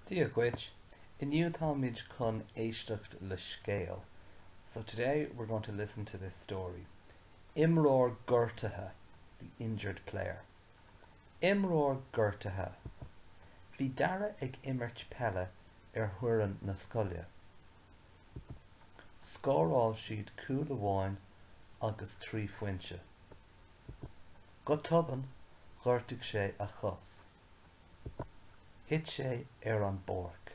Diolch, inniu táimid chun éisteacht le scéal. So today we're going to listen to this story. Imreoir Gortaithe, the injured player. Imreoir Gortaithe. Bhí dara ag imirt pelle thuireann na scoile. Scóráil siad cúil amháin agus trí phointe. Go tobann ghuirteadh sé a chos. Hit sé an bork.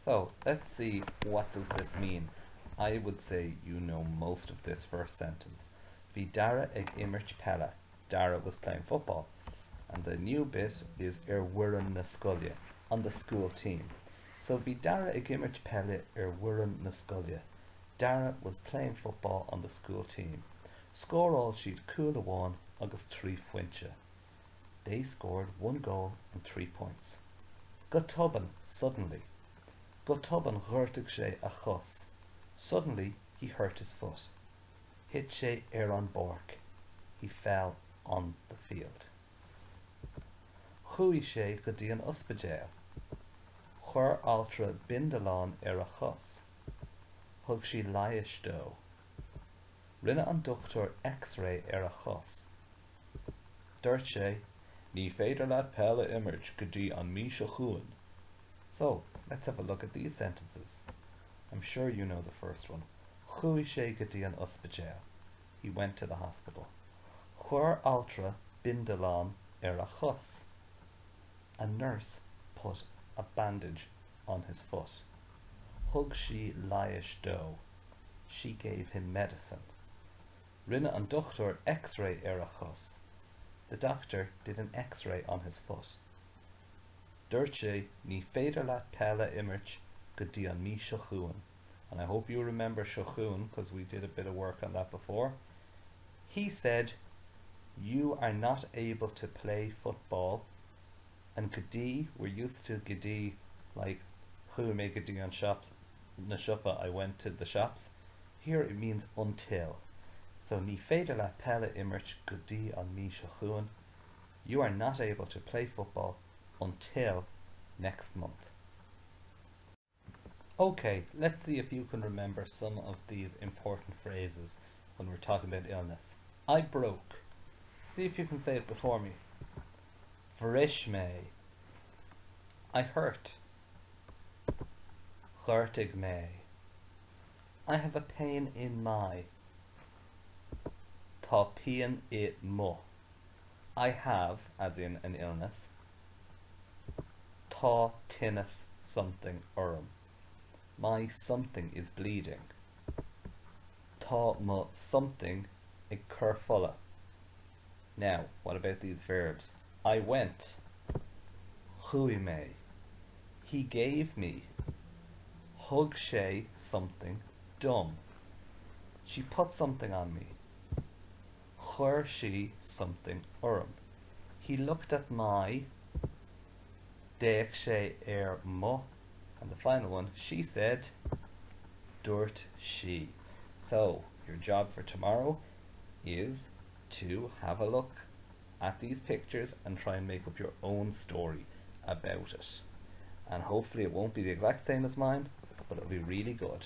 So let's see, what does this mean? I would say you know most of this first sentence. Bhí dara ag imirt pelle. Dara was playing football. And the new bit is thuireann na scoile, on the school team. So bhí dara ag imirt pelle thuireann na scoile. Dara was playing football on the school team. Scóráil siad cúil amháin agus trí phointe. They scored 1 goal and 3 points. Go tobann, suddenly. Go tobann ghuirteadh sé a chos. Suddenly he hurt his foot. Hit sé an bork. He fell on the field. Chuaigh sé go dtí an ospidéal. Chuir altra bindleán a chos. Thug sí leighis dó. Rinne an doctor X-ray a chos. Dúirt sé, ní féidir leat pelle imirt go dtí an mís a chuain. So, let's have a look at these sentences. I'm sure you know the first one. Chuaigh sé go dtí an ospidéal. He went to the hospital. Chuir altra bindleán a chos. A nurse put a bandage on his foot. Thug sí leighis dó. She gave him medicine. Rinne an doctor X-ray a chos. The doctor did an X-ray on his foot. Dúirt sé, ní féidir leat pelle imirt go dtí an mís a chuain. And I hope you remember Shochun, because we did a bit of work on that before. He said, you are not able to play football. And gadi, we're used to gadi, like who make gadi on shops. Na shoppa, I went to the shops. Here it means until. So ní féidir leat pelle imirt go dtí an mís a chuain. You are not able to play football until next month. Okay, let's see if you can remember some of these important phrases when we're talking about illness. I broke. See if you can say it before me. Bhris mé. I hurt. Ghuirteadh mé. I have a pain in my. Tá pian I mo. I have, as in an illness. Tá tinnis something orm. My something is bleeding. Tá mo something ag cur folla. Now, what about these verbs? I went. Chuaigh mé. He gave me. Thug sé something dumb. She put something on me. Chuir sí something orm. He looked at my. Déach sé mo. And the final one, she said, dúirt she. So, your job for tomorrow is to have a look at these pictures and try and make up your own story about it. And hopefully it won't be the exact same as mine, but it'll be really good.